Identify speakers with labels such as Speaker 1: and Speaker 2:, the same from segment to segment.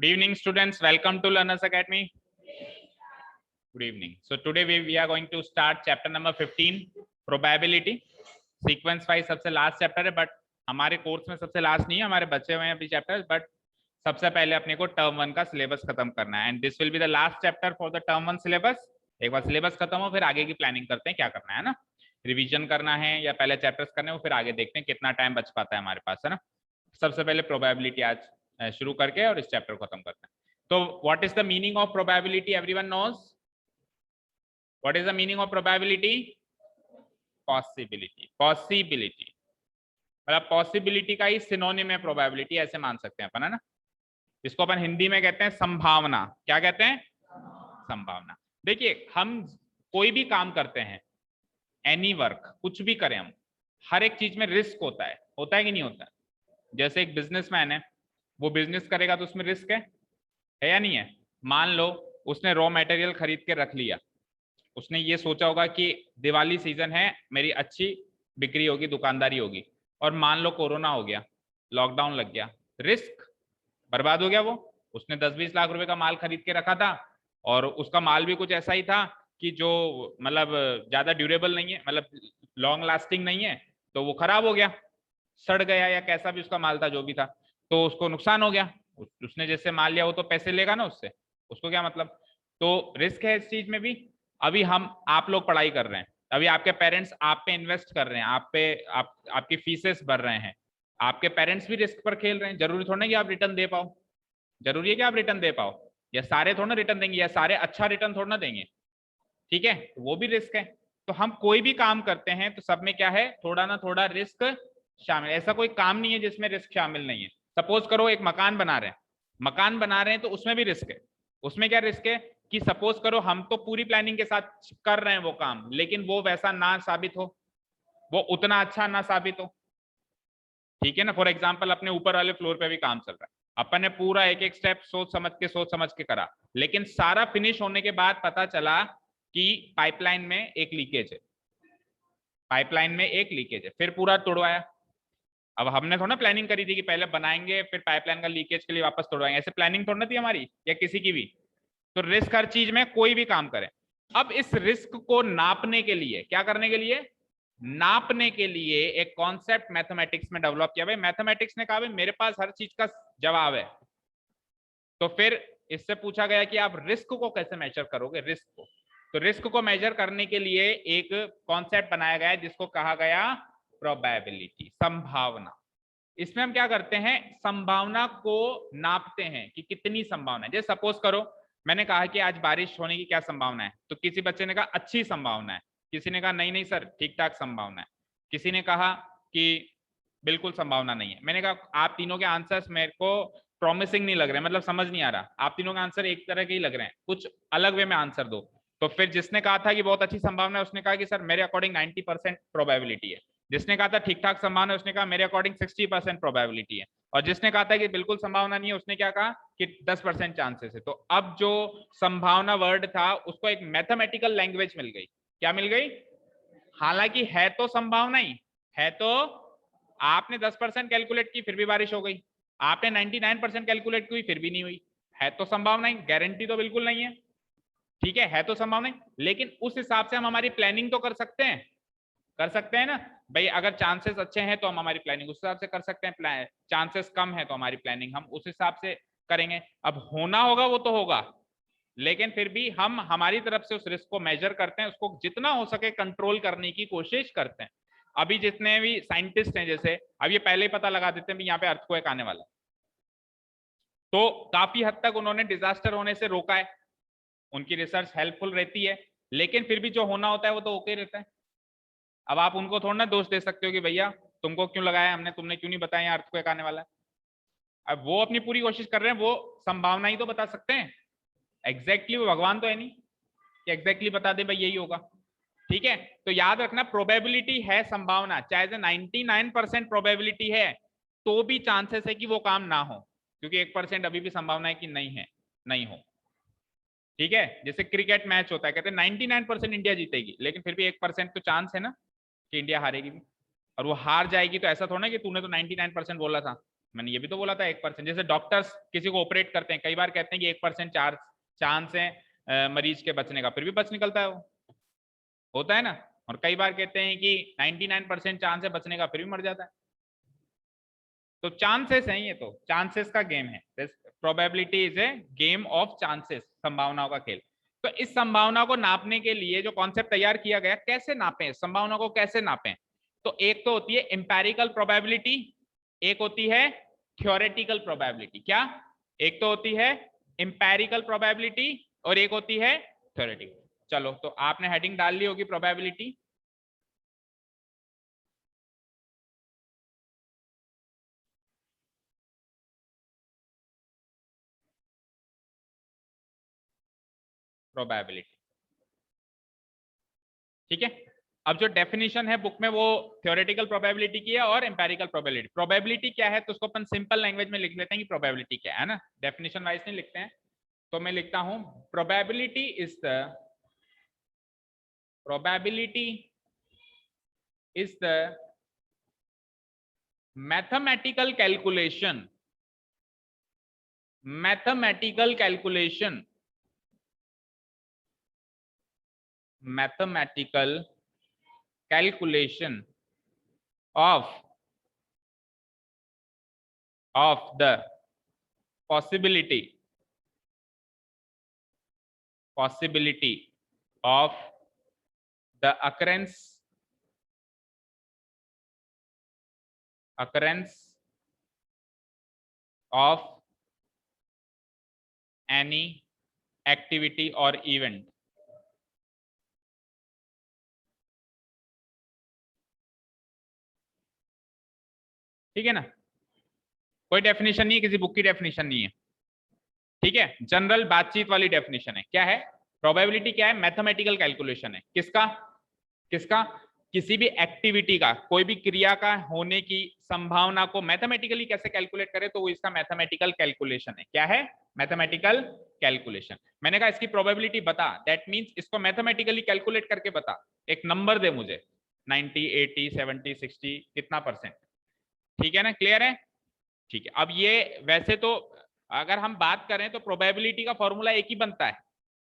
Speaker 1: Good evening, students. Welcome to Learners Academy. Good evening. So today we are going to start chapter number 15, probability. Sequence wise सबसे last chapter है, but हमारे course में सबसे last नहीं है, हमारे बचे हुए हैं अभी चैप्टर, बट सबसे पहले अपने को टर्म 1 का सिलेबस खत्म करना है and this will be the last chapter for the term 1 syllabus. एक बार सिलेबस खत्म हो फिर आगे की प्लानिंग करते हैं क्या करना है ना, रिवीजन करना है या पहले चैप्टर्स करने हैं, फिर आगे देखते हैं कितना टाइम बच पाता है हमारे पास, है ना। सबसे पहले प्रोबेबिलिटी आज शुरू करके और इस चैप्टर को खत्म करते हैं। तो what is the meaning of probability? Everyone knows what is the meaning of probability? Possibility. Possibility मतलब पॉसिबिलिटी का ही सिनोनिम है प्रोबेबिलिटी, ऐसे मान सकते हैं अपन, है ना। इसको अपन हिंदी में कहते हैं संभावना। क्या कहते हैं? संभावना। देखिए, हम कोई भी काम करते हैं, एनी वर्क, कुछ भी करें हम, हर एक चीज में रिस्क होता है कि नहीं होता है? जैसे एक बिजनेसमैन है, वो बिजनेस करेगा तो उसमें रिस्क है या नहीं है? मान लो उसने रॉ मटेरियल खरीद के रख लिया, उसने ये सोचा होगा कि दिवाली सीजन है, मेरी अच्छी बिक्री होगी, दुकानदारी होगी, और मान लो कोरोना हो गया, लॉकडाउन लग गया, रिस्क, बर्बाद हो गया। वो उसने 10-20 लाख रुपए का माल खरीद के रखा था और उसका माल भी कुछ ऐसा ही था कि जो मतलब ज्यादा ड्यूरेबल नहीं है, मतलब लॉन्ग लास्टिंग नहीं है, तो वो खराब हो गया, सड़ गया, या कैसा भी उसका माल था, जो भी था, तो उसको नुकसान हो गया। उसने जैसे माल लिया वो तो पैसे लेगा ना उससे, उसको क्या मतलब। तो रिस्क है इस चीज में भी। अभी आप लोग पढ़ाई कर रहे हैं, अभी आपके पेरेंट्स आप पे इन्वेस्ट कर रहे हैं, आपकी फीसेस भर रहे हैं, आपके पेरेंट्स भी रिस्क पर खेल रहे हैं। जरूरी थोड़ा ना कि आप रिटर्न दे पाओ, जरूरी है कि आप रिटर्न दे पाओ, या सारे थोड़ा ना रिटर्न देंगे, या सारे अच्छा रिटर्न थोड़ा ना देंगे, ठीक है, वो भी रिस्क है। तो हम कोई भी काम करते हैं तो सब में क्या है, थोड़ा ना थोड़ा रिस्क शामिल। ऐसा कोई काम नहीं है जिसमें रिस्क शामिल नहीं है। सपोज करो एक मकान बना रहे हैं तो उसमें भी रिस्क है। उसमें क्या रिस्क है कि सपोज करो हम तो पूरी प्लानिंग के साथ कर रहे हैं वो काम, लेकिन वो वैसा ना साबित हो, वो उतना अच्छा ना साबित हो, ठीक है ना। फॉर एग्जाम्पल अपने ऊपर वाले फ्लोर पे भी काम चल रहा है, अपन ने पूरा एक एक स्टेप सोच समझ के करा, लेकिन सारा फिनिश होने के बाद पता चला कि पाइपलाइन में एक लीकेज है, फिर पूरा तोड़वाया। अब हमने थोड़ा प्लानिंग करी थी कि पहले बनाएंगे फिर पाइपलाइन का लीकेज के लिए वापस तोड़वाएंगे, ऐसे प्लानिंग थोड़ा थी हमारी या किसी की भी। तो रिस्क हर चीज में, कोई भी काम करें। अब इस रिस्क को नापने के लिए, क्या करने के लिए, नापने के लिए एक कॉन्सेप्ट मैथमेटिक्स में डेवलप किया। भाई मैथमेटिक्स ने कहा भाई मेरे पास हर चीज का जवाब है, तो फिर इससे पूछा गया कि आप रिस्क को कैसे मेजर करोगे, रिस्क को। तो रिस्क को मेजर करने के लिए एक कॉन्सेप्ट बनाया गया जिसको कहा गया प्रोबेबिलिटी, संभावना। इसमें हम क्या करते हैं, संभावना को नापते हैं कि कितनी संभावना है। जैसे सपोज करो मैंने कहा कि आज बारिश होने की क्या संभावना है, तो किसी बच्चे ने कहा अच्छी संभावना है, किसी ने कहा नहीं नहीं सर ठीक ठाक संभावना है, किसी ने कहा कि बिल्कुल संभावना नहीं है। मैंने कहा आप तीनों के आंसर्स मेरे को प्रॉमिसिंग नहीं लग रहे, मतलब समझ नहीं आ रहा, आप तीनों के आंसर एक तरह के ही लग रहे हैं, कुछ अलग वे में आंसर दो। तो फिर जिसने कहा था कि बहुत अच्छी संभावना है उसने कहा कि सर मेरे अकॉर्डिंग 90% प्रोबेबिलिटी है। जिसने कहा था ठीक ठाक संभावना है उसने कहा मेरे अकॉर्डिंग 60% प्रोबेबिलिटी है। और जिसने कहा था कि बिल्कुल संभावना नहीं है उसने क्या कहा कि 10% चांसेस है। तो अब जो संभावना वर्ड था उसको एक मैथमेटिकल लैंग्वेज मिल गई। क्या मिल गई? हालांकि है तो संभावना ही है, तो आपने 10% कैलकुलेट की फिर भी बारिश हो गई, आपने 99% कैलकुलेट की फिर भी नहीं हुई, है तो संभावना ही, गारंटी तो बिल्कुल नहीं है, ठीक है तो संभावना ही। लेकिन उस हिसाब से हम हमारी प्लानिंग तो कर सकते हैं ना भाई। अगर चांसेस अच्छे हैं तो हम हमारी प्लानिंग उस हिसाब से कर सकते हैं, चांसेस कम है तो हमारी प्लानिंग हम उस हिसाब से करेंगे। अब होना होगा वो तो होगा, लेकिन फिर भी हम हमारी तरफ से उस रिस्क को मेजर करते हैं, उसको जितना हो सके कंट्रोल करने की कोशिश करते हैं। अभी जितने भी साइंटिस्ट हैं, जैसे अब ये पहले ही पता लगा देते हैं भी यहाँ पे अर्थक्वेक आने वाला, तो काफी हद तक उन्होंने डिजास्टर होने से रोका है, उनकी रिसर्च हेल्पफुल रहती है। लेकिन फिर भी जो होना होता है वो तो ओके रहता है। अब आप उनको थोड़ा ना दोष दे सकते हो कि भैया तुमको क्यों लगाया हमने, तुमने क्यों नहीं बताया अर्थक्वेक आने वाला है। अब वो अपनी पूरी कोशिश कर रहे हैं, वो संभावना ही तो बता सकते हैं, एग्जैक्टली वो भगवान तो है नहीं कि एग्जैक्टली बता दे भाई यही होगा, ठीक है। तो याद रखना प्रोबेबिलिटी है संभावना, चाहे 99% प्रोबेबिलिटी है तो भी चांसेस है कि वो काम ना हो, क्योंकि 1% अभी भी संभावना है कि नहीं हो, ठीक है। जैसे क्रिकेट मैच होता है, कहते हैं 99% इंडिया जीतेगी, लेकिन फिर भी 1% तो चांस है ना कि इंडिया हारेगी भी, और वो हार जाएगी। तो ऐसा थोड़ा ना कि तूने तो 99% बोला था, मैंने ये भी तो बोला था 1%। जैसे डॉक्टर्स किसी को ऑपरेट करते हैं, कई बार कहते हैं कि 1% चांस है मरीज के बचने का, फिर भी बच निकलता है वो, होता है ना। और कई बार कहते हैं कि 99% चांस है बचने का, फिर भी मर जाता है। तो चांसेस हैं, ये तो चांसेस का गेम है। Probability is a game of chances, संभावनाओं का खेल। तो इस संभावना को नापने के लिए जो कॉन्सेप्ट तैयार किया गया, कैसे नापें संभावना को, कैसे नापें? तो एक तो होती है इंपेरिकल प्रोबेबिलिटी, एक होती है थ्योरेटिकल प्रोबेबिलिटी। क्या? एक तो होती है इंपेरिकल प्रोबेबिलिटी और एक होती है थ्योरेटिकल। चलो, तो आपने हेडिंग डाल ली होगी प्रोबेबिलिटी। प्रोबेबिलिटी, ठीक है। अब जो डेफिनेशन है बुक में वो थ्योरेटिकल प्रोबेबिलिटी की है और एम्पेरिकल प्रोबेबिलिटी। प्रोबेबिलिटी क्या है तो उसको अपन सिंपल लैंग्वेज में लिख लेते हैं कि प्रोबेबिलिटी क्या है ना, डेफिनेशन वाइज नहीं लिखते हैं। तो मैं लिखता हूं probability is the probability is the mathematical calculation, mathematical calculation, mathematical calculation of the possibility of the occurrence of any activity or event। ठीक है ना, कोई डेफिनेशन नहीं है, किसी बुक की डेफिनेशन नहीं है, ठीक है, जनरल बातचीत वाली डेफिनेशन है। क्या है? प्रोबेबिलिटी क्या है? मैथमेटिकल कैलकुलेशन है। किसका? किसका? किसी भी एक्टिविटी का, कोई भी क्रिया का होने की संभावना को मैथमेटिकली कैसे कैलकुलेट करे, तो वो इसका मैथमेटिकल कैलकुलेशन है। क्या है? Mathematical calculation. मैंने कहा इसकी प्रोबेबिलिटी बता, दैट मींस इसको मैथमेटिकली कैलकुलेट करके बता, एक नंबर दे मुझे, 90, 80, 70, 60 कितना परसेंट। ठीक है ना, क्लियर है? ठीक है। अब ये वैसे तो अगर हम बात करें तो प्रोबेबिलिटी का फॉर्मूला एक ही बनता है,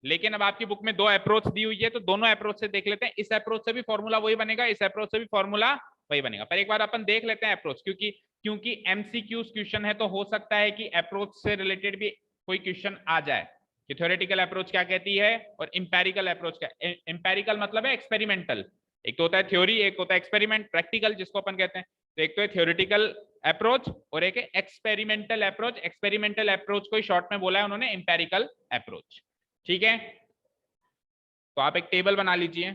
Speaker 1: लेकिन अब आपकी बुक में दो अप्रोच दी हुई है, तो दोनों अप्रोच से देख लेते हैं। इस अप्रोच से भी फॉर्मूला वही बनेगा, इस अप्रोच से भी फॉर्मूला वही बनेगा, पर एक बार अपन देख लेते हैं अप्रोच, क्योंकि एमसीक्यूज क्वेश्चन है, तो हो सकता है कि अप्रोच से रिलेटेड भी कोई क्वेश्चन आ जाए कि थ्योरेटिकल अप्रोच क्या कहती है और इंपेरिकल अप्रोच क्या। इंपेरिकल मतलब है एक्सपेरिमेंटल, एक तो होता है थ्योरी, एक होता है एक्सपेरिमेंट, प्रैक्टिकल जिसको अपन कहते हैं। तो एक तो है थ्योरेटिकल अप्रोच और एक है एक्सपेरिमेंटल अप्रोच। एक्सपेरिमेंटल अप्रोच को शॉर्ट में बोला है उन्होंने इंपेरिकल अप्रोच। ठीक है, तो आप एक टेबल बना लीजिए,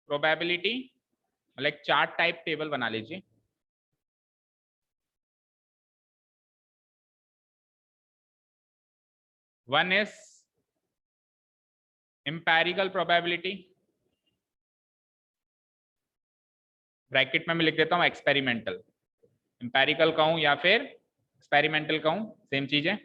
Speaker 1: प्रोबेबिलिटी मतलब एक चार्ट टाइप टेबल बना लीजिए। One is empirical probability, bracket में मैं लिख देता हूं एक्सपेरिमेंटल। इंपेरिकल कहूं या फिर एक्सपेरिमेंटल कहूं, सेम चीज है।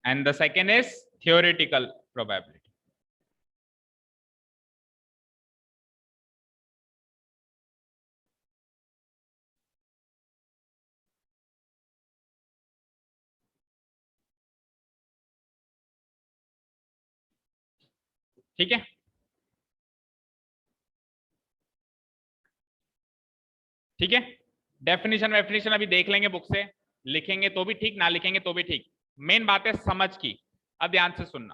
Speaker 1: And the second is theoretical probability. ठीक है, ठीक है। डेफिनेशन वेफिनेशन अभी देख लेंगे बुक से, लिखेंगे तो भी ठीक, ना लिखेंगे तो भी ठीक। मेन बात है समझ की। अब ध्यान से सुनना,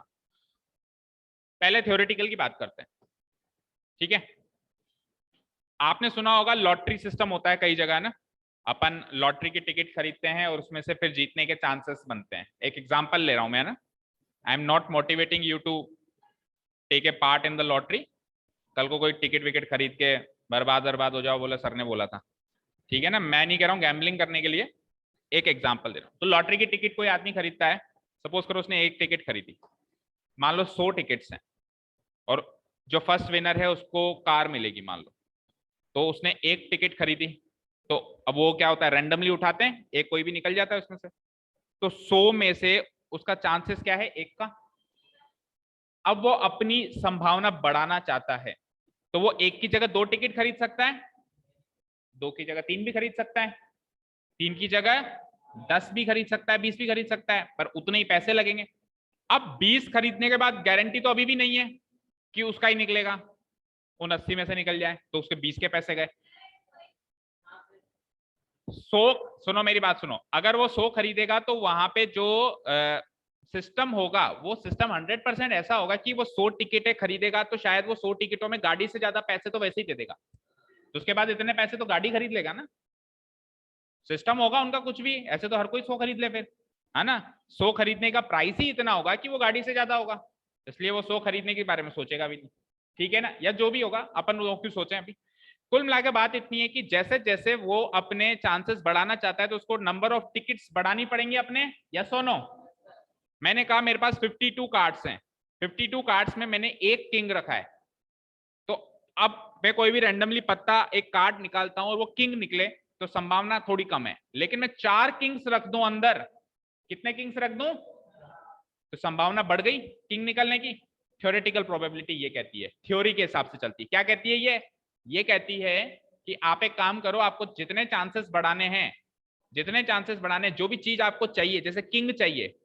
Speaker 1: पहले थ्योरेटिकल की बात करते हैं। ठीक है, आपने सुना होगा लॉटरी सिस्टम होता है कई जगह ना, अपन लॉटरी की टिकट खरीदते हैं और उसमें से फिर जीतने के चांसेस बनते हैं। एक एग्जांपल ले रहा हूं मैं ना, I am not motivating you to take a part in the lottery. कल को कोई टिकट विकेट खरीद के बर्बाद हो जाओ, बोला सर ने बोला था, ठीक है ना, मैं नहीं कह रहा हूँ गैम्बलिंग करने के लिए, एक एग्जाम्पल दे रहा हूँ। तो लॉटरी की टिकट कोई आदमी खरीदता है, सपोज करो उसने एक टिकट खरीदी, मान लो 100 टिकट्स हैं और जो फर्स्ट विनर है उसको कार मिलेगी मान लो, तो उसने एक टिकट खरीदी, तो अब वो क्या होता है, रैंडमली उठाते हैं, एक कोई भी निकल जाता है उसमें से। तो 100 में से उसका चांसेस क्या है, एक का। अब वो अपनी संभावना बढ़ाना चाहता है, तो वो एक की जगह 2 टिकट खरीद सकता है, 2 की जगह 3 भी खरीद सकता है, 3 की जगह 10 भी खरीद सकता है, 20 भी खरीद सकता है, पर उतने ही पैसे लगेंगे। अब 20 खरीदने के बाद गारंटी तो अभी भी नहीं है कि उसका ही निकलेगा, उन 80 में से निकल जाए, तो उसके 20 के पैसे गए। 100, सुनो मेरी बात सुनो, अगर वो 100 खरीदेगा तो वहां पे जो सिस्टम होगा, वो सिस्टम 100% ऐसा होगा कि वो 100 टिकटें खरीदेगा तो शायद वो 100 टिकटों में गाड़ी से ज्यादा पैसे तो वैसे ही दे देगा, तो उसके बाद इतने पैसे तो गाड़ी खरीद लेगा ना। सिस्टम होगा उनका कुछ भी, ऐसे तो हर कोई 100 खरीद ले फिर, है ना। 100 खरीदने का प्राइस ही इतना होगा कि वो गाड़ी से ज्यादा होगा, इसलिए वो 100 खरीदने के बारे में सोचेगा भी नहीं, ठीक है ना, या जो भी होगा अपन लोग क्यों सोचें अभी। कुल मिलाकर बात इतनी है कि जैसे जैसे वो अपने चांसेस बढ़ाना चाहता है तो उसको नंबर ऑफ टिकट्स बढ़ानी पड़ेंगी अपने, यस और नो। मैंने कहा मेरे पास 52 कार्ड्स हैं, 52 कार्ड्स में मैंने एक किंग रखा है, तो अब मैं कोई भी रैंडमली पत्ता एक कार्ड निकालता हूं और वो किंग निकले तो संभावना थोड़ी कम है, लेकिन मैं 4 किंग्स रख दूं अंदर, कितने किंग्स रख दूं, तो संभावना बढ़ गई किंग निकलने की। थ्योरेटिकल प्रोबेबिलिटी ये कहती है, थ्योरी के हिसाब से चलती है, क्या कहती है ये कहती है कि आप एक काम करो, आपको जितने चांसेस बढ़ाने हैं, जितने चांसेस बढ़ाने, जो भी चीज आपको चाहिए, जैसे किंग चाहिए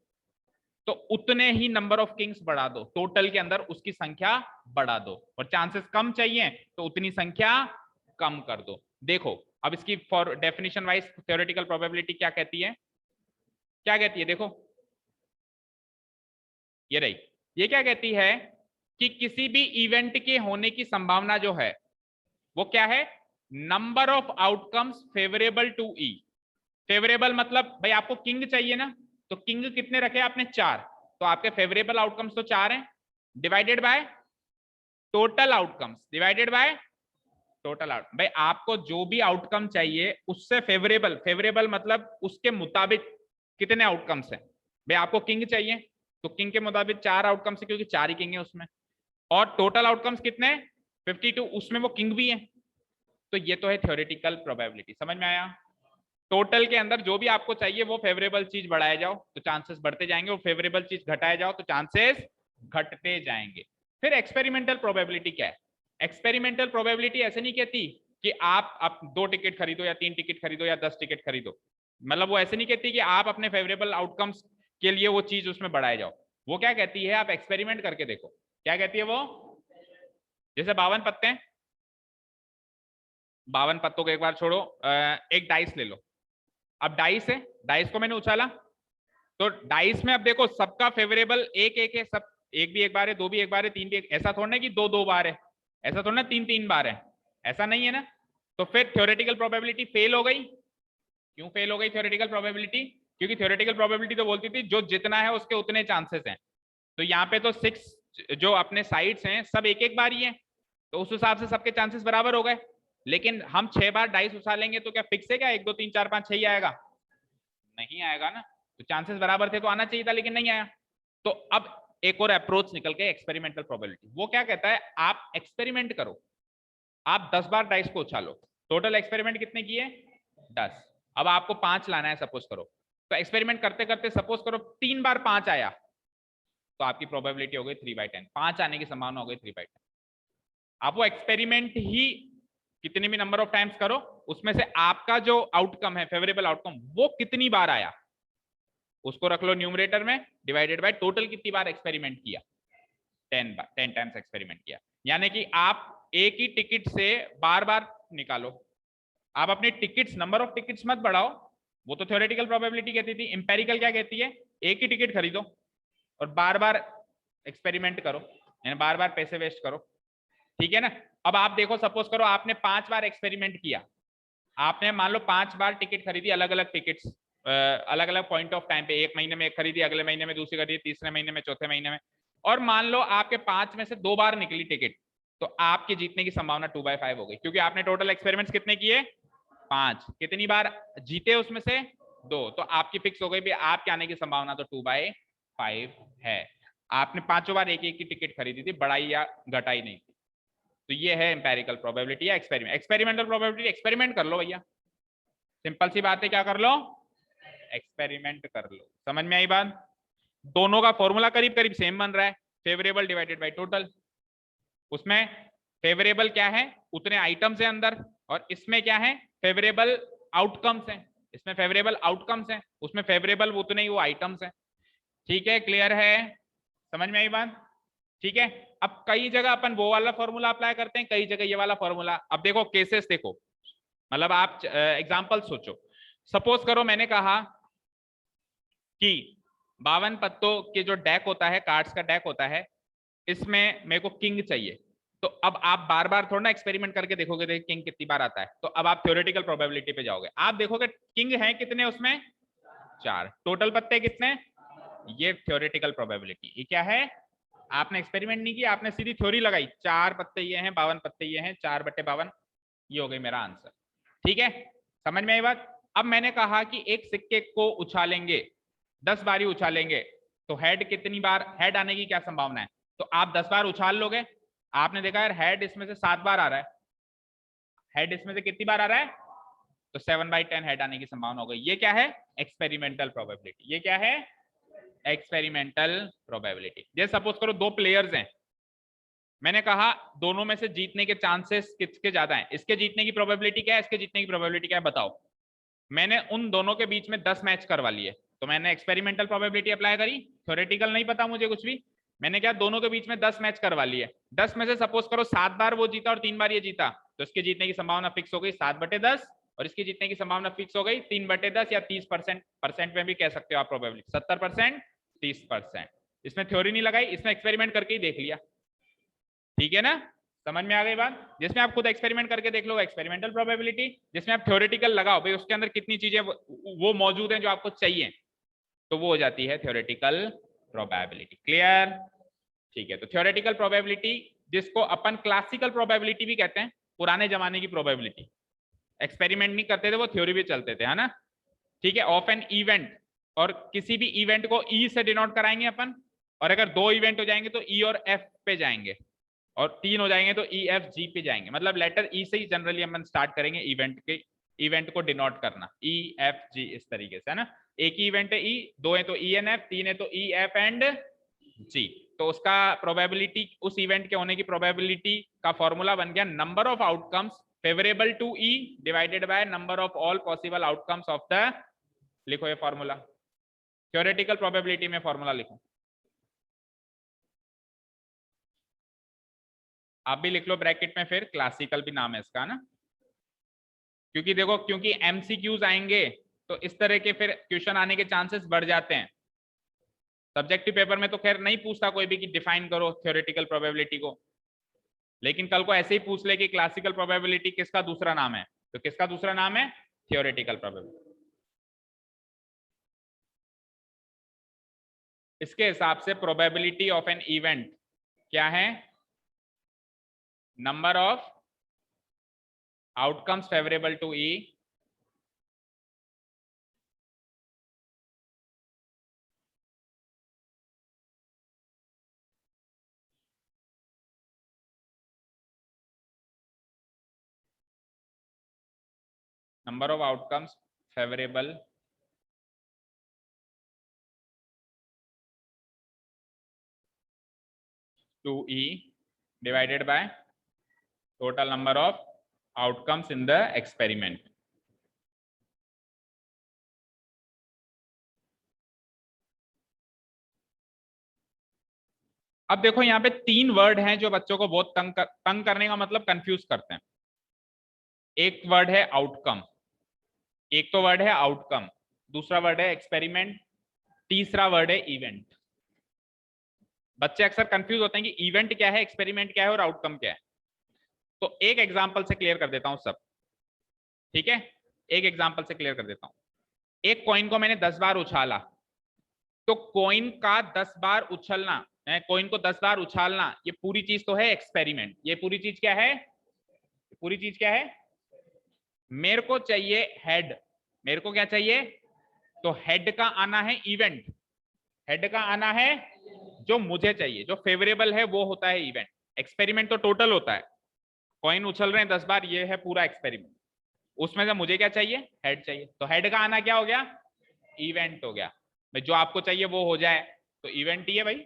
Speaker 1: तो उतने ही नंबर ऑफ किंग्स बढ़ा दो, टोटल के अंदर उसकी संख्या बढ़ा दो, और चांसेस कम चाहिए तो उतनी संख्या कम कर दो। देखो अब इसकी for definition wise theoretical probability क्या कहती है, क्या कहती है, देखो ये रही, ये क्या कहती है कि किसी भी इवेंट के होने की संभावना जो है वो क्या है, number of outcomes favourable to E. Favourable मतलब भाई आपको किंग चाहिए ना, तो किंग कितने रखे आपने, 4, तो आपके फेवरेबल आउटकम्स तो 4 हैं, divided by total outcomes, divided by total out, भाई आपको जो भी आउटकम चाहिए उससे फेवरेबल, फेवरेबल मतलब उसके मुताबिक कितने आउटकम्स हैं, भाई आपको किंग चाहिए तो किंग के मुताबिक 4 आउटकम्स है क्योंकि 4 ही किंग है उसमें, और टोटल आउटकम्स कितने, 52, उसमें वो किंग भी है, तो ये तो है थ्योरेटिकल प्रोबेबिलिटी, समझ में आया। टोटल के अंदर जो भी आपको चाहिए वो फेवरेबल चीज बढ़ाए जाओ तो चांसेस बढ़ते जाएंगे, वो फेवरेबल चीज घटाए जाओ तो चांसेस घटते जाएंगे। फिर एक्सपेरिमेंटल प्रोबेबिलिटी क्या है, एक्सपेरिमेंटल प्रोबेबिलिटी ऐसे नहीं कहती कि आप 2 टिकट खरीदो या 3 टिकट खरीदो या 10 टिकट खरीदो, मतलब वो ऐसे नहीं कहती कि आप अपने फेवरेबल आउटकम्स के लिए वो चीज उसमें बढ़ाए जाओ, वो क्या कहती है आप एक्सपेरिमेंट करके देखो, क्या कहती है वो, जैसे 52 पत्ते हैं, 52 पत्तों को एक बार छोड़ो, एक डाइस ले लो, अब डाइस है, डाइस को मैंने उछाला, तो डाइस में अब देखो सबका फेवरेबल एक एक है, सब एक भी एक बार है, 2 भी एक बार है, 3 भी एक, ऐसा थोड़ा ना कि 2 बार है, ऐसा थोड़ा ना 3 बार है, ऐसा नहीं है ना, तो फिर थ्योरेटिकल प्रोबेबिलिटी फेल हो गई। क्यों फेल हो गई थ्योरेटिकल प्रोबेबिलिटी, क्योंकि थ्योरेटिकल प्रोबेबिलिटी तो बोलती थी जो जितना है उसके उतने चांसेस हैं, तो यहाँ पे तो 6 जो अपने साइड्स हैं सब एक एक बार ही है, तो उस हिसाब से सबके चांसेस बराबर हो गए, लेकिन हम 6 बार डाइस उछालेंगे तो क्या फिक्स है क्या 1 2 3 4 5 6 ही आएगा, नहीं आएगा ना, तो चांसेस बराबर थे तो आना चाहिए था लेकिन नहीं आया। तो अब एक और अप्रोच निकल के एक्सपेरिमेंटल प्रोबेबिलिटी, वो क्या कहता है आप एक्सपेरिमेंट करो, आप 10 बार डाइस को उछालो, टोटल एक्सपेरिमेंट कितने किए, 10, अब आपको 5 लाना है सपोज करो, तो एक्सपेरिमेंट करते करते सपोज करो 3 बार 5 आया, तो आपकी प्रोबेबिलिटी हो गई 3/10, 5 आने की संभावना हो गई 3/10। आप वो एक्सपेरिमेंट ही कितने भी नंबर ऑफ टाइम्स करो, उसमें से आपका जो आउटकम है फेवरेबल आउटकम वो कितनी बार आया उसको रख लो न्यूमरेटर में, डिवाइडेड बाय टोटल कितनी बार एक्सपेरिमेंट किया, 10 टाइम्स एक्सपेरिमेंट किया, यानी कि आप एक ही टिकट से बार बार निकालो, आप अपने टिकट्स नंबर ऑफ टिकट्स मत बढ़ाओ, वो तो थ्योरेटिकल प्रोबेबिलिटी कहती थी, इंपेरिकल क्या कहती है एक ही टिकट खरीदो और बार बार एक्सपेरिमेंट करो, यानी बार बार पैसे वेस्ट करो, ठीक है ना। अब आप देखो सपोज करो आपने 5 बार एक्सपेरिमेंट किया, आपने मान लो 5 बार टिकट खरीदी, अलग अलग टिकट्स अलग अलग पॉइंट ऑफ टाइम पे, एक महीने में एक खरीदी, अगले महीने में दूसरी खरीदी, तीसरे महीने में, चौथे महीने में, और मान लो आपके 5 में से 2 बार निकली टिकट, तो आपके जीतने की संभावना 2/5 हो गई, क्योंकि आपने टोटल एक्सपेरिमेंट्स कितने किए 5, कितनी बार जीते उसमें से 2, तो आपकी फिक्स हो गई भी आपके आने की संभावना तो 2/5 है। आपने 5 बार एक एक की टिकट खरीदी थी, बढ़ाई या घटाई नहीं थी, तो ये है एम्पेरिकल प्रोबेबिलिटी या एक्सपेरिमेंट। एक्सपेरिमेंटल प्रोबेबिलिटी एक्सपेरिमेंट कर लो भैया, सिंपल सी बात है, क्या कर लो, एक्सपेरिमेंट कर लो। समझ में आई बात? दोनों का फॉर्मूला करीब करीब सेम बन रहा है, फेवरेबल डिवाइडेड बाय टोटल। उसमें फेवरेबल क्या है, उतने आइटम्स है अंदर, और इसमें क्या है, फेवरेबल आउटकम्स है। इसमें फेवरेबल आउटकम्स है, उसमें फेवरेबल उतने ही वो आइटम्स है। ठीक है, क्लियर है, समझ में आई बात? ठीक है, अब कई जगह अपन वो वाला फॉर्मूला अप्लाई करते हैं, कई जगह ये वाला फॉर्मूला। अब देखो केसेस देखो, मतलब आप एग्जांपल सोचो। सपोज करो मैंने कहा कि 52 पत्तों के जो डेक होता है, कार्ड्स का डेक होता है, इसमें मेरे को किंग चाहिए। तो अब आप बार बार थोड़ा ना एक्सपेरिमेंट करके देखोगे देख किंग कितनी बार आता है, तो अब आप थ्योरेटिकल प्रोबेबिलिटी पे जाओगे, आप देखोगे किंग है कितने उसमें, 4, टोटल पत्ते कितने, ये थ्योरेटिकल प्रोबेबिलिटी। ये क्या है, आपने एक्सपेरिमेंट नहीं किया, आपने सीधी थ्योरी लगाई, 4 पत्ते ये हैं, 52 पत्ते ये हैं, 4/52, ये हो गई मेरा आंसर। ठीक है, समझ में आई बात? अब मैंने कहा कि एक सिक्के को उछालेंगे, 10 बारी उछालेंगे, तो हेड कितनी बार, हेड आने की क्या संभावना है? तो आप 10 बार उछाल लोगे, आपने देखा यार हेड इसमें से 7 बार आ रहा है, हेड इसमें से कितनी बार आ रहा है, तो 7/10 हेड आने की संभावना हो गई। ये क्या है, एक्सपेरिमेंटल प्रोबेबिलिटी। ये क्या है, एक्सपेरिमेंटल प्रोबेबिलिटी। जैसे सपोज करो 2 प्लेयर्स हैं, मैंने कहा दोनों में से जीतने के चांसेस किसके ज्यादा हैं, इसके जीतने की प्रोबेबिलिटी क्या है, इसके जीतने की प्रोबेबिलिटी क्या है, बताओ। मैंने उन दोनों के बीच में 10 मैच करवा लिए, तो मैंने एक्सपेरिमेंटल प्रोबेबिलिटी अप्लाई करी, थ्योरेटिकल नहीं पता मुझे कुछ भी। मैंने क्या, दोनों के बीच में 10 मैच करवा लिए, 10 में से सपोज करो 7 बार वो जीता और 3 बार ये जीता, तो इसके जीतने की संभावना फिक्स हो गई 7/10, और इसकी जीतने की संभावना फिक्स हो गई 3/10, या 30%, परसेंट में भी कह सकते हो आप प्रोबेबिलिटी, 70%, 30%। इसमें थ्योरी नहीं लगाई, इसमें एक्सपेरिमेंट करके ही देख लिया। ठीक है ना, समझ में आ गई बात? जिसमें आप खुद एक्सपेरिमेंट करके देख लो एक्सपेरिमेंटल प्रोबेबिलिटी, जिसमें आप थ्योरेटिकल लगाओ भाई उसके अंदर कितनी चीजें वो मौजूद हैं जो आपको चाहिए, तो वो हो जाती है थ्योरेटिकल प्रोबेबिलिटी। क्लियर? ठीक है, तो थ्योरेटिकल प्रोबेबिलिटी जिसको अपन क्लासिकल प्रोबेबिलिटी भी कहते हैं, पुराने जमाने की प्रोबेबिलिटी, एक्सपेरिमेंट नहीं करते थे वो, थ्योरी भी चलते थे, है ना? ठीक है, ऑफ एन इवेंट, और किसी भी इवेंट को ई से डिनोट कराएंगे अपन, और अगर 2 इवेंट हो जाएंगे तो ई और एफ पे जाएंगे, और 3 हो जाएंगे तो ई एफ जी पे जाएंगे। मतलब लेटर ई से ही जनरली हम स्टार्ट करेंगे इवेंट को डिनोट करना, ई एफ जी इस तरीके से, है ना? एक ही इवेंट है ई, 2 है तो ई एन एफ, 3 है तो ई एफ एंड जी, तो उसका प्रोबेबिलिटी, उस इवेंट के होने की प्रोबेबिलिटी का फॉर्मूला बन गया number of outcomes favourable to E divided by number of all possible outcomes of the, लिखो ये फॉर्मूला, थ्योरेटिकल प्रोबेबिलिटी में फॉर्मूला लिखो, आप भी लिख लो ब्रैकेट में, फिर क्लासिकल भी नाम है इसका ना, क्योंकि देखो क्योंकि एमसीक्यूज आएंगे तो इस तरह के फिर क्वेश्चन आने के चांसेस बढ़ जाते हैं। सब्जेक्टिव पेपर में तो खैर नहीं पूछता कोई भी कि डिफाइन करो थ्योरेटिकल प्रोबेबिलिटी को, लेकिन कल को ऐसे ही पूछ ले कि क्लासिकल प्रोबेबिलिटी किसका दूसरा नाम है, तो किसका दूसरा नाम है, थ्योरेटिकल प्रोबेबिलिटी। इसके हिसाब से प्रोबेबिलिटी ऑफ एन इवेंट क्या है, number of outcomes favourable to E number of outcomes favorable to E divided by total number of outcomes in the experiment. अब देखो यहाँ पे 3 वर्ड हैं जो बच्चों को बहुत तंग करने का मतलब कंफ्यूज करते हैं। एक वर्ड है आउटकम, एक तो वर्ड है आउटकम, दूसरा वर्ड है एक्सपेरिमेंट, तीसरा वर्ड है इवेंट। बच्चे अक्सर कंफ्यूज होते हैं कि इवेंट क्या है, एक्सपेरिमेंट क्या है और आउटकम क्या है। तो एक एग्जांपल से क्लियर कर देता हूं सब, ठीक है, एक एग्जांपल से क्लियर कर देता हूं। एक कॉइन को मैंने 10 बार उछाला, तो कॉइन का 10 बार उछलना, कॉइन को 10 बार उछालना, ये पूरी चीज तो है एक्सपेरिमेंट। ये पूरी चीज क्या है, पूरी चीज क्या है, मेरे को चाहिए हेड, मेरे को क्या चाहिए, तो हेड का आना है इवेंट, हेड का आना है जो मुझे चाहिए, जो फेवरेबल है वो होता है इवेंट। एक्सपेरिमेंट तो टोटल होता है, कॉइन उछल रहे हैं 10 बार, ये है पूरा एक्सपेरिमेंट। उसमें से मुझे क्या चाहिए, हेड चाहिए। तो हेड का आना क्या हो गया, इवेंट हो गया। जो आपको चाहिए वो हो जाए तो इवेंट ही है भाई।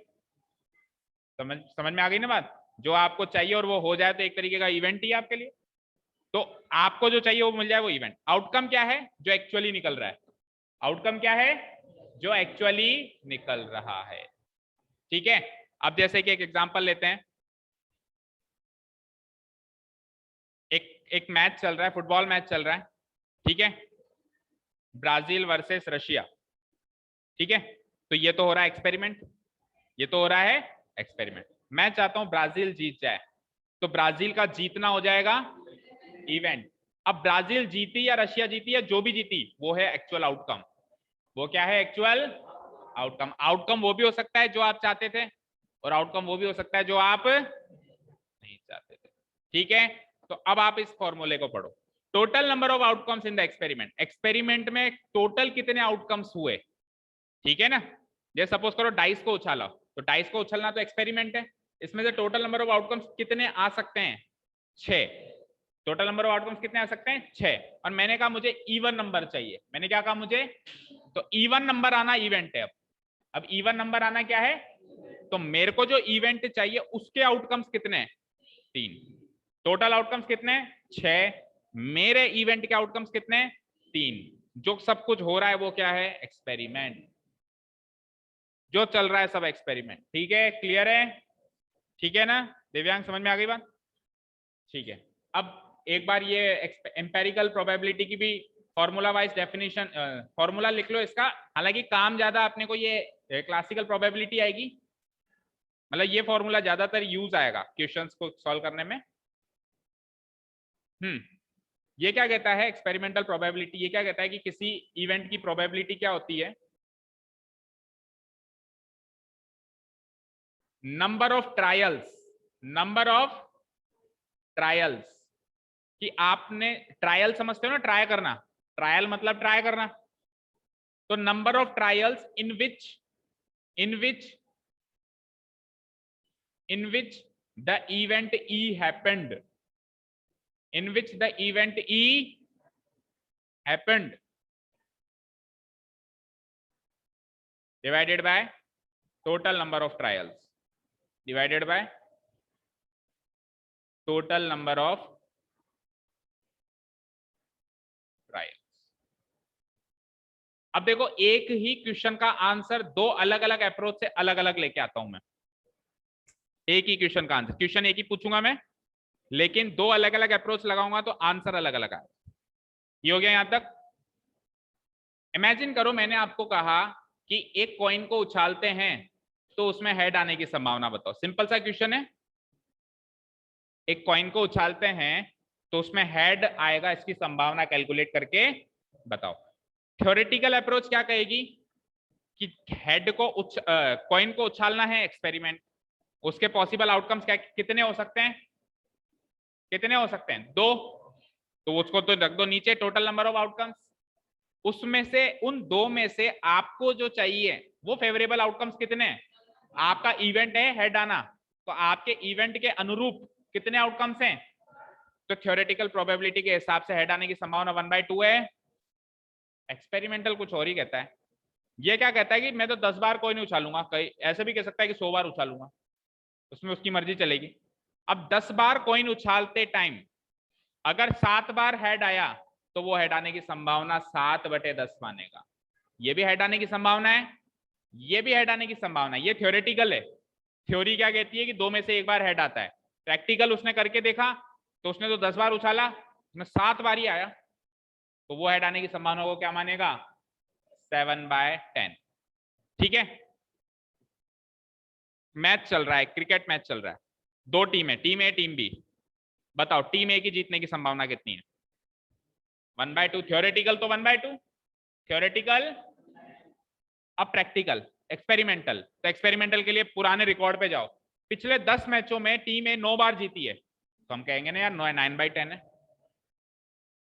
Speaker 1: समझ में आ गई ना बात। जो आपको चाहिए और वो हो जाए तो एक तरीके का इवेंट ही है आपके लिए। तो आपको जो चाहिए वो मिल जाए, वो इवेंट। आउटकम क्या है, जो एक्चुअली निकल रहा है। आउटकम क्या है, जो एक्चुअली निकल रहा है। ठीक है। अब जैसे कि एक एग्जांपल लेते हैं। एक मैच चल रहा है, फुटबॉल मैच चल रहा है, ठीक है, ब्राजील वर्सेस रशिया। ठीक है, तो ये तो हो रहा है एक्सपेरिमेंट, ये तो हो रहा है एक्सपेरिमेंट। मैं चाहता हूं ब्राजील जीत जाए, तो ब्राजील का जीतना हो जाएगा इवेंट। अब ब्राजील जीती या रशिया जीती या जो भी जीती, वो है एक्चुअल आउटकम। वो क्या है, एक्चुअल आउटकम। आउटकम वो भी हो सकता है जो आप चाहते थे, और आउटकम वो भी हो सकता है जो आप नहीं चाहते थे। ठीक है, तो अब आप इस फॉर्मूले को पढ़ो। Total number of outcomes in the experiment. Experiment में टोटल कितने आउटकम्स हुए, ठीक है ना। जैसे सपोज करो डाइस को उछाला, तो डाइस को उछलना तो एक्सपेरिमेंट है। इसमें से टोटल नंबर ऑफ आउटकम्स कितने आ सकते हैं, 6। टोटल नंबर ऑफ आउटकम्स कितने आ सकते हैं, 6। और मैंने कहा मुझे इवन नंबर चाहिए। मैंने क्या कहा मुझे, तो इवन नंबर आना इवेंट है। अब इवन नंबर आना क्या है, तो मेरे को जो इवेंट चाहिए उसके आउटकम्स कितने हैं, 3। टोटल आउटकम्स कितने, 6। मेरे इवेंट के आउटकम्स कितने, 3। जो सब कुछ हो रहा है वो क्या है, एक्सपेरिमेंट। जो चल रहा है सब एक्सपेरिमेंट। ठीक है, क्लियर है, ठीक है ना दिव्यांग, समझ में आ गई बात। ठीक है, अब एक बार ये एम्पेरिकल प्रोबेबिलिटी की भी फॉर्मूला वाइज डेफिनेशन, फॉर्मूला लिख लो इसका। हालांकि काम ज्यादा अपने को ये क्लासिकल प्रोबेबिलिटी आएगी, मतलब ये फॉर्मूला ज्यादातर यूज आएगा क्वेश्चंस को सॉल्व करने में। ये क्या कहता है एक्सपेरिमेंटल प्रोबेबिलिटी, ये क्या कहता है कि किसी इवेंट की प्रोबेबिलिटी क्या होती है, number of trials. Number of trials, कि आपने ट्रायल समझते हो ना, ट्राई करना, ट्रायल मतलब ट्राई करना। तो number of trials in which the event E happened, in which the event E happened divided by total number of trials, divided by total number of trials. अब देखो, एक ही क्वेश्चन का answer दो अलग अलग अप्रोच से अलग अलग लेके आता हूं मैं। एक ही क्वेश्चन का आंसर, क्वेश्चन एक ही पूछूंगा मैं, लेकिन दो अलग अलग अप्रोच लगाऊंगा तो आंसर अलग अलग आएगा। ये हो गया यहां तक। इमेजिन करो मैंने आपको कहा कि एक कॉइन को उछालते हैं तो उसमें हेड आने की संभावना बताओ। सिंपल सा क्वेश्चन है, एक कॉइन को उछालते हैं तो उसमें हेड आएगा, इसकी संभावना कैलकुलेट करके बताओ। थ्योरेटिकल अप्रोच क्या कहेगी कि हेड को कॉइन को उछालना है एक्सपेरिमेंट, उसके पॉसिबल आउटकम्स क्या कितने हो सकते हैं, कितने हो सकते हैं, 2। तो उसको तो रख दो नीचे, टोटल नंबर ऑफ आउटकम्स। उसमें से उन 2 में से आपको जो चाहिए वो फेवरेबल आउटकम्स कितने हैं, आपका इवेंट है हेड आना, तो आपके इवेंट के अनुरूप कितने आउटकम्स हैं। तो थ्योरेटिकल प्रोबेबिलिटी के हिसाब से हेड आने की संभावना 1/2 है। एक्सपेरिमेंटल कुछ और ही कहता है। ये क्या कहता है कि मैं तो 10 बार कोई नहीं उछालूंगा, कहीं ऐसे भी कह सकता है कि 100 बार उछालूंगा, उसमें उसकी मर्जी चलेगी। अब 10 बार कॉइन उछालते टाइम अगर 7 बार हेड आया तो वो हेड आने की संभावना 7/10 मानेगा। ये भी हेड आने की संभावना है, ये भी हेड आने की संभावना है। ये थ्योरेटिकल है। थ्योरी क्या कहती है कि 2 में से 1 बार हेड आता है। प्रैक्टिकल उसने करके देखा, तो उसने तो 10 बार उछाला, उसमें 7 बार ही आया, तो वो हेड आने की संभावना को क्या मानेगा, 7/10। ठीक है, मैच चल रहा है, क्रिकेट मैच चल रहा है, 2 टीम है, टीम ए टीम बी। बताओ टीम ए की जीतने की संभावना कितनी है, 1/2। थ्योरेटिकल तो 1/2 थ्योरेटिकल। अब प्रैक्टिकल, एक्सपेरिमेंटल। तो एक्सपेरिमेंटल के लिए पुराने रिकॉर्ड पे जाओ, पिछले 10 मैचों में टीम ए 9 बार जीती है, तो हम कहेंगे ना यार 9/10 है,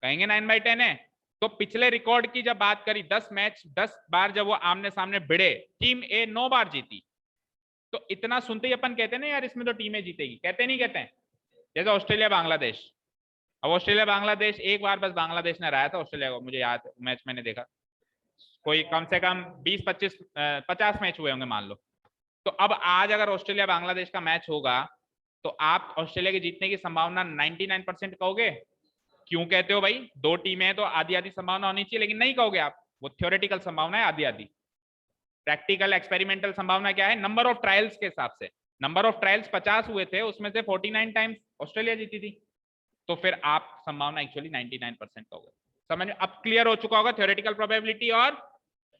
Speaker 1: कहेंगे 9/10 है। तो पिछले रिकॉर्ड की जब बात करी, 10 मैच 10 बार जब वो आमने सामने भिड़े, टीम ए 9 बार जीती, तो इतना सुनते ही अपन कहते हैं ना यार इसमें तो टीम ए जीतेगी, कहते नहीं कहते हैं। जैसे ऑस्ट्रेलिया बांग्लादेश, अब ऑस्ट्रेलिया बांग्लादेश एक बार बस बांग्लादेश ने हराया था ऑस्ट्रेलिया को, मुझे याद मैच मैंने देखा, कोई कम से कम 20-25 50 मैच हुए होंगे मान लो। तो अब आज अगर ऑस्ट्रेलिया बांग्लादेश का मैच होगा तो आप ऑस्ट्रेलिया के जीतने की संभावना 99% कहोगे। क्यों कहते हो भाई, दो टीमें हैं तो आधी आधी संभावना होनी चाहिए, लेकिन नहीं कहोगे आप, वो थ्योरेटिकल संभावना है आधी आधी। प्रैक्टिकल एक्सपेरिमेंटल संभावना क्या है, नंबर ऑफ ट्रायल्स के हिसाब से, नंबर ऑफ ट्रायल्स 50 हुए थे, उसमें से 49 टाइम्स ऑस्ट्रेलिया जीती थी, तो फिर आप संभावना एक्चुअली 99% कहोगे। समझ में अब क्लियर हो चुका होगा, थ्योरेटिकल प्रोबेबिलिटी और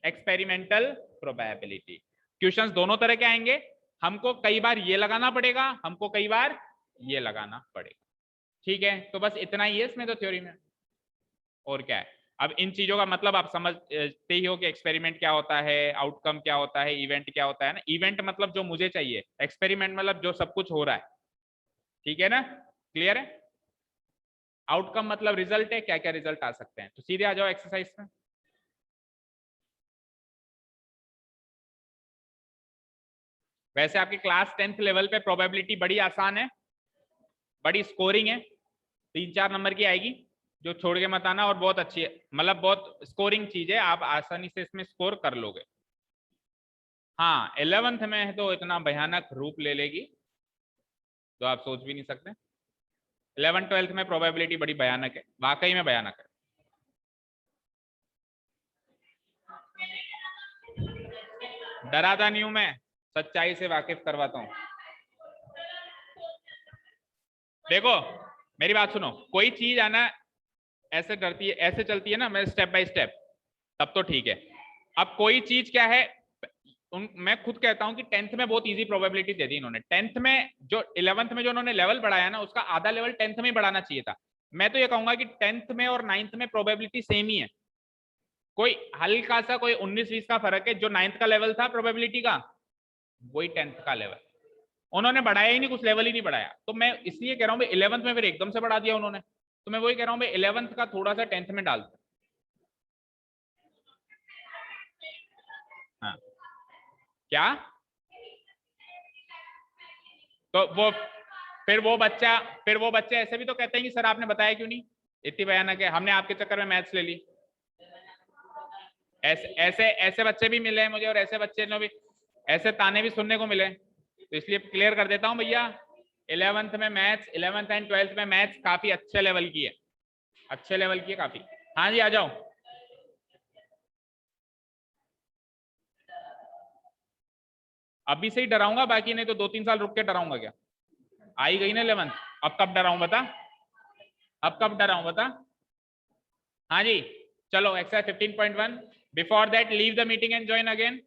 Speaker 1: एक्सपेरिमेंटल प्रोबेबिलिटी। क्वेश्चंस दोनों तरह के आएंगे, हमको कई बार ये लगाना पड़ेगा, हमको कई बार ये लगाना पड़ेगा, ठीक है। तो बस इतना ही है इसमें तो थ्योरी में, और क्या है। अब इन चीजों का मतलब आप समझते ही हो कि एक्सपेरिमेंट क्या होता है, आउटकम क्या होता है, इवेंट क्या होता है ना। इवेंट मतलब जो मुझे चाहिए, एक्सपेरिमेंट मतलब जो सब कुछ हो रहा है, ठीक है ना, क्लियर है। आउटकम मतलब रिजल्ट है, क्या क्या रिजल्ट आ सकते हैं। तो सीधे आ जाओ एक्सरसाइज में। वैसे आपकी क्लास 10th लेवल पे प्रोबेबिलिटी बड़ी आसान है, बड़ी स्कोरिंग है, 3-4 नंबर की आएगी, जो छोड़ के मत आना, और बहुत अच्छी है, मतलब बहुत स्कोरिंग चीज है, आप आसानी से इसमें स्कोर कर लोगे। हाँ 11th में तो इतना भयानक रूप ले लेगी तो आप सोच भी नहीं सकते। 11th-12th में प्रोबेबिलिटी बड़ी भयानक है, वाकई में भयानक है। डराता नहीं हूं मैं, सच्चाई से वाकिफ करवाता हूं। देखो मेरी बात सुनो, कोई चीज आना ऐसे डरती है, ऐसे चलती है ना, मैं स्टेप बाय स्टेप, तब तो ठीक है। अब कोई चीज क्या है, मैं खुद कहता हूं कि 10th में बहुत इजी प्रोबेबिलिटी दे दी इन्होंने। 10th में जो 11th में जो उन्होंने लेवल बढ़ाया ना, उसका आधा लेवल 10th में ही बढ़ाना चाहिए था। मैं तो ये कहूंगा कि 10th में और 9th में प्रोबेबिलिटी सेम ही है, कोई हल्का सा कोई 19-20 का फर्क है। जो 9th का लेवल था प्रोबेबिलिटी का, वही 10th का लेवल, उन्होंने बढ़ाया ही नहीं, कुछ लेवल ही नहीं बढ़ाया। तो मैं इसलिए कह रहा हूँ 11th में फिर एकदम से बढ़ा दिया उन्होंने, तो मैं वही कह रहा हूँ 11th का थोड़ा सा 10th में डाल दो। हाँ क्या, तो वो फिर वो बच्चे ऐसे भी तो कहते हैं कि सर आपने बताया क्यों नहीं, इतनी भयानक है, हमने आपके चक्कर में मैथ्स ले ली। ऐसे ऐसे ऐसे बच्चे भी मिले हैं मुझे, और ऐसे बच्चे ने भी, ऐसे ताने भी सुनने को मिले। तो इसलिए क्लियर कर देता हूँ भैया, 11th में मैथ्स, 11th एंड 12th में मैथ्स काफी अच्छे लेवल की है, अच्छे लेवल की है काफी। हाँ जी आ जाओ। अभी से ही डराऊंगा, बाकी नहीं तो 2-3 साल रुक के डराऊंगा क्या। आई गई ना 11th, अब कब डराऊं बता, अब कब डराऊं बता। हाँ जी चलो exercise 15.1, before that leave the meeting and join again.